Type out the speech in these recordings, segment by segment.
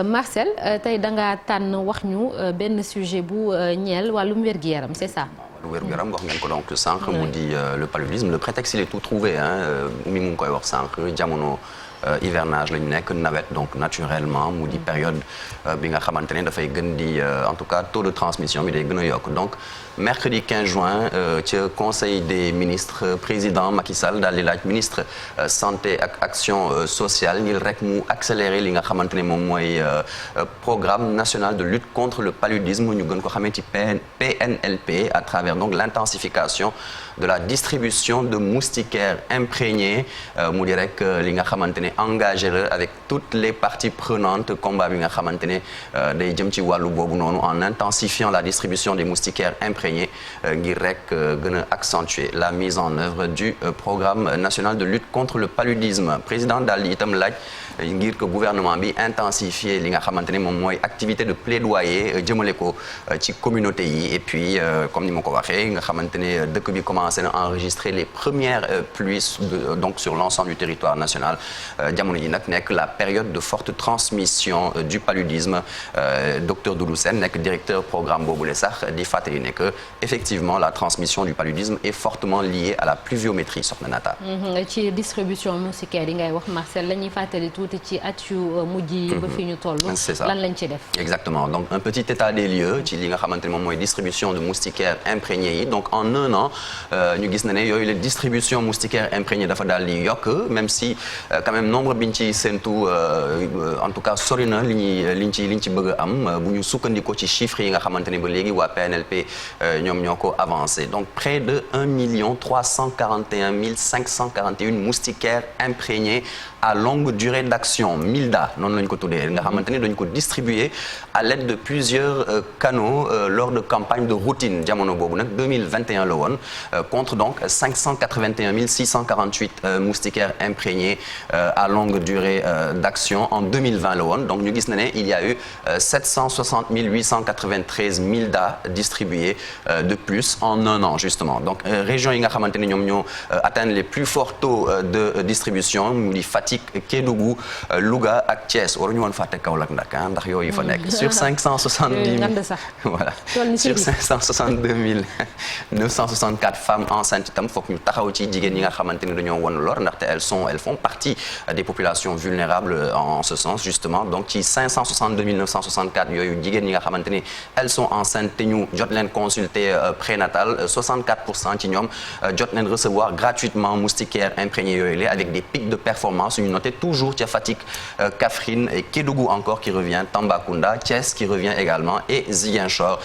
Marcel tey da nga tànn wax ñu benn sujet bu ñeel wàllum wér-gu-yaram c'est ça. wér-gu-yaram wax ngeen ko donc sànq mu di le paludisme le prétexte il est tout trouvé mi mu ngi koy wax sànq jamono hivernage la ñu nekk nawet donc naturellement mu di période bi nga xamante ne dafay gën di en tout cas taux de transmission bi day gën a yokk donc mercredi 15 juin ca conseil des ministres président Macky Sall daal di laaj ministre santé ak action sociale ngir rek mu accélérer li nga xamante ne moom mooy programme national de lutte contre le paludisme ñu gën ko xamee ci PNLP à travers donc l'intensification de la distribution de moustiquaires imprégnés mu di rek li nga xamante ne engagé la avec toutes les parties prenantes combat bi nga xamante ne day jëm ci wàllu boobu noonu en intensifiant la distribution des moustiquaires imprégnés ngir rek gën a accentuer la mise en œuvre du programme national de lutte contre le paludisme président daal di itam laaj ngir que gouvernement bi intensifier li nga xamante ne moom mooy activité de plaidoyer jëmale ko ci communauté yi et puis comme ni ma ko waxee nga xamante ne dëkk bi commencé na enregistrer les premières pluies donc sur l'ensemble du territoire national jamono ji nag nekk la période de forte transmission du paludisme docteur Doudou Sène nekk directeur programme boobule sax di fàttali ne que effectivement la transmission du paludisme est fortement liée à la pluviométrie soxna Nata. ci distribution moustiquaire yi ngay wax Marcel la ñuy fàttali tuuti ci at yu mujj yi ba fi ñu toll. c'est ça lan lañ ci def. exactement donc un petit état des lieux ci li nga xamante ne moom mooy distribution de moustiquaires imprégnés yi donc en un an ñu gis na ne yooyu la distribution moustiquaires imprégnés dafa daal di yokk même si quand même nombre bi ñu ci séntu en tout cas sori na liñ ci bëgg a am bu ñu sukkandikoo ci chiffres yi nga xamante ne ba léegi waa PNLP ñoom ñoo ko avancé donc près de 1 341 541 moustiquaires imprégnés à longue durée d'action MILDA noonu lañu ko tuddee nga xamante ne dañu ko distribuer à l'aide de plusieurs canaux lors de campagnes de routine jamono boobu nag 2021 la woon contre donc 581 648 moustiquaires imprégnés à longue durée d'action en 2020 la woon donc ñu gis na ne il y a eu 760 893 MILDA distribués de plus en un an justement donc régions yi nga xamante ne ñoom ñoo atteindre les plus forts taux de distribution mu di Fatick Kédougou Louga ak Thiès waruñu woon fàtte Kaolack ndax yooyu fa nekk sur 570 000 voilà sur 562 964 femmes enceintes itam foog ñu taxaw ci jigéen ñi nga xamante ni dañoo won lor ndaxte elles font partie des populations vulnérables en ce sens justement donc ci 562 964 yooyu jigéen ñi nga xamante ni elles sont enceintes te ñu jot leen consulter prénatal 64% ci ñoom jot leen recevoir gratuitement moustiquaires imprégnés yooyu la avec des pics de performance ñu noté toujours ca Fatick Kaffrine et Kédougou encore qui revient Tambacounda Thiès qui revient également et Ziguinchor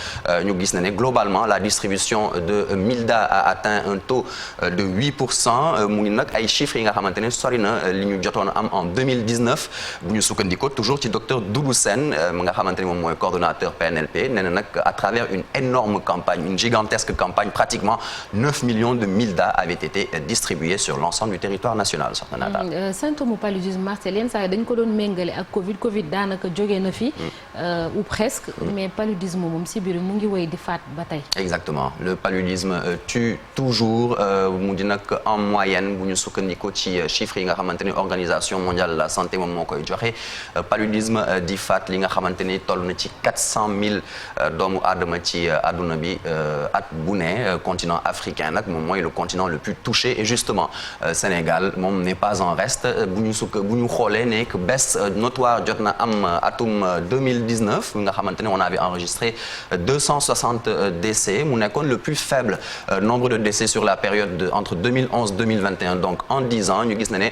ñu gis na ne globalement la distribution de MILDA a atteint un taux de 8% mu ngi nag ay chiffres yi nga xamante ne sori na li ñu jotoon am en 2019 bu ñu sukkandikoo toujours ci docteur Doudou Sène nga xamante ne moom mooy coordonnateur PNLP nee na nag à travers une énorme campagne une gigantesque campagne pratiquement 9 millions de MILDA avaient été distribués sur l'ensemble du territoire national soxna Nata. symptôme paludisme Marcel yenn saa yi dañ ko doon méngale ak Covid daanaka jóge na fi ou presque mais paludisme moom si biir mu ngi wéy di faat ba tey. exactement le paludisme tue toujours mu di nag en moyenne bu ñu sukkandikoo ci chiffres yi nga xamante ni organisation mondiale de la santé moom moo koy joxe paludisme di faat li nga xamante ni toll na ci 400 000 doomu aadama ci àdduna bi at bu ne continent africain nag moom mooy le continent le plus touché et justement Sénégal moom n'est pas en reste bu ñu xoolee ne que baisse notoire jot na am atum 2019 nga xamante ne on avait enregistré 260 décès mu nekkoon le plus faible nombre de décès sur la période entre 2011 2021 donc en 10 ans ñu gis na ne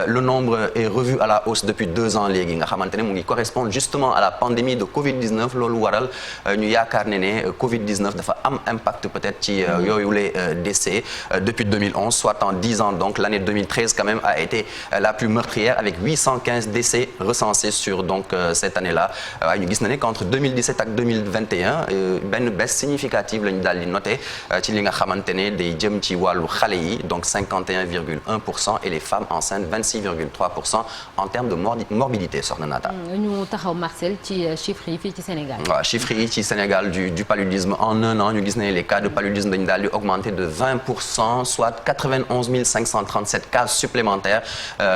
le nombre est revu à la hausse depuis 2 ans léegi nga xamante ne mu ngi correspondre justement à la pandémie de Covid-19 loolu waral ñu yaakaar ne Covid-19 dafa am impact peut-être ci yooyu les décès depuis 2011 soit en 10 ans donc l'année 2013 quand même a été la plus meurtrière avec 815 décès recensés sur donc cette année-là waaye ñu gis na ne qu'entre 2017 ak 2021 benn baisse significative la ñu daal di noté ci li nga xamante ne day jëm ci wàllu xale yi donc 51,1% et les femmes enceintes 26,3% en termes de morbidité soxna Nata. ñu taxaw Marcel ci chiffres yi fii ci Sénégal. waaw chiffres yi ci Sénégal du paludisme en un an ñu gis ne les cas de paludisme dañu daal di augmenter de 20%, soit 91 537 cas supplémentaires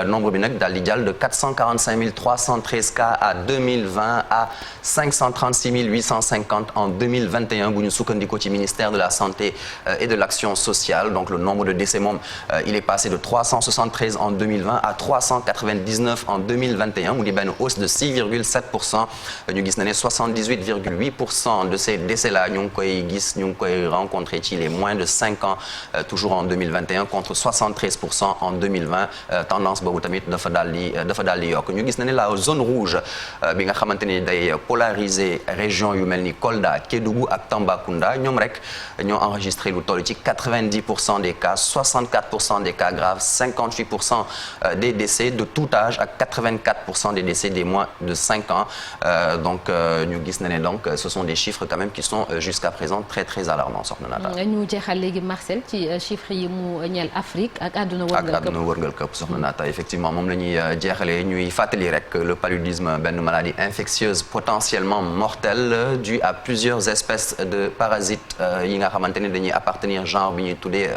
nombre bi nag daal di jàll de 445 313 cas à 2020 à 536 850 en 2021 bu ñu sukkandikoo ci ministère de la santé et de l'action sociale. Donc le nombre de décès moom il est passé de 373 en 2020 à 399 en 2021 mu di benn hausse de 6,7%. ñu gis na ne 78,8% de ces décès là ñu ngi koy rencontrer ci les moins de 5 ans toujours en 2021 contre 73% en 2020 tendance boobu tamit dafa daal di yokk. ñu gis na ne la zone rouge bi nga xamante ni day polariser région yu mel ni Kolda Kédougou ak Tambacounda ñoom rek ñoo enregistré lu toll ci 90% des cas 64% des cas graves 58% des décès de tout âge ak 84% des décès des moins de 5 ans donc ñu gis na ne donc ce sont des chiffres quand même qui sont jusqu'à présent très très alarmants soxna Nata. ñu jeexal léegi Marcel ci chiffres yi mu ñeel Afrique ak àdduna wërngal këpp soxna Nata effectivement moom la ñuy jeexalee ñuy fàttali rek le paludisme benn maladie infectieuse potentiellement mortelle due à plusieurs espèces de parasites yi nga xamante ne dañuy appartenir genre bi ñuy tuddee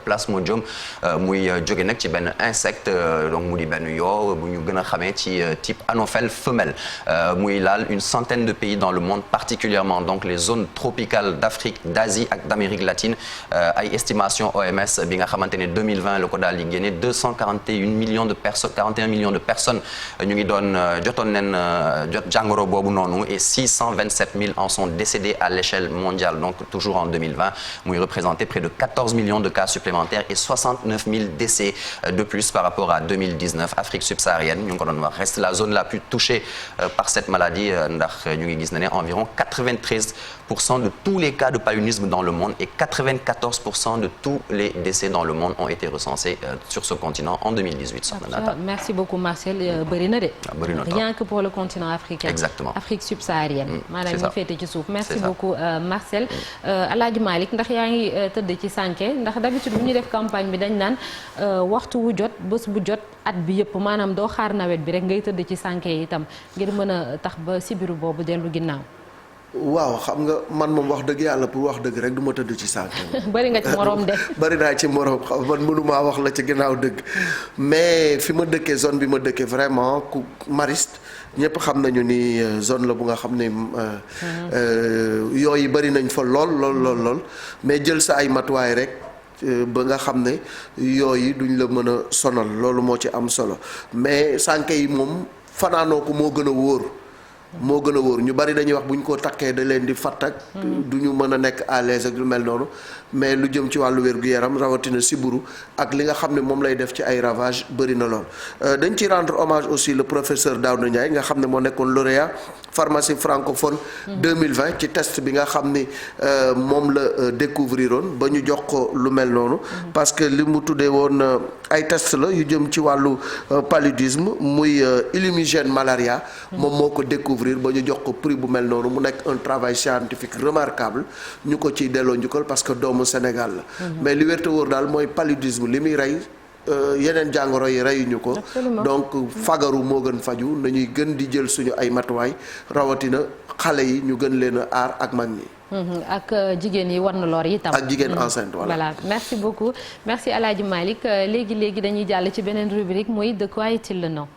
Plasmodium muy jóge nag ci benn insecte donc mu di benn yoo bu ñu gën a xamee ci type Anophèle femelle muy laal une centaine de pays dans le monde particulièrement donc les zones tropicales d'Afrique d'Asie ak d'Amérique latine ay estimation OMS bi nga xamante ne 2020 la ko daal di génne 41 millions de personnes ñu ngi doon jotoon nen jot jàngoro boobu noonu et 627 000 en sont décédés à l'échelle mondiale donc toujours en 2020 muy représenter près de 14 millions de cas supplémentaires et 69 000 décès de plus par rapport à 2019 Afrique subsaharienne ñu ngi ko doon wax reste la zone la plus touchée par cette maladie ndax ñu ngi gis na ne environ 93% de tous les cas de paludisme dans le monde et 94% de tous les décès dans le monde ont été recensés sur ce continent en 2018. Merci beaucoup Marcel bëri na de. bëri na rien que pour le continent africain. Exactement Afrique subsaharienne. maanaam ñu féete ci suuf. merci beaucoup Marcel. Alaaji Malick ndax yaa ngi tëdd ci sànke ndax d'habitude bu ñuy def campagne bi dañ naan waxtu wu jot bés bu jot at bi yëpp maanaam doo xaar nawet bi rek ngay tëdd ci sànke itam ngir mën a tax ba sibiru boobu dellu ginnaaw. waaw xam nga man moom wax dëgg yàlla pour wax dëgg rek du ma tëdd ci sànke. bëri nga ci morom de. bëri naa ci morom xam man mënumaa wax la ci ginnaaw dëgg mais fi ma dëkkee zone bi ma dëkkee vraiment ku Mariste ñëpp xam nañu ni zone la bu nga xam ne yooyu bëri nañ fa lool mais jël sa ay matuwaay rek. ba nga xam ne yooyu duñ la mën a sonal loolu moo ci am solo mais sànke yi moom fanaanoo ko moo gën a wóor ñu bari dañuy wax bu ñu ko takkee da leen di fatt ak du ñu mën a nekk à l'aise ak lu mel noonu mais lu jëm ci wàllu wér-gu-yaram rawatina siburu ak li nga xam ne moom lay def ci ay ravage bëri na lool dañ ci rendre hommage aussi le professeur Daouda Ndiaye nga xam ne moo nekkoon lauréat pharmacie francophone 2020 ci test bi nga xam ni moom la découvrir woon ba ñu jox ko lu mel noonu parce que li mu tuddee woon ay test la yu jëm ci wàllu paludisme muy illumigène malaria moom moo ko découvrir ba ñu jox ko prix bu mel noonu mu nekk un travail scientifique remarquable ñu ko ciy delloo njukkal parce que doomu Sénégal la mais li wér te wóor daal mooy paludisme li muy rey yeneen jàngoro yi reyuñu ko donc fagaru moo gën faju nañuy gën di jël suñu ay matuwaay rawatina xale yi ñu gën leen a aar ak mag ñi ak jigéen yi war na lor yi tam ak jigéen enceinte voilà merci beaucoup merci Alaaji Malick léegi dañuy jàll ci beneen rubrique muy de quoi est-il le nom.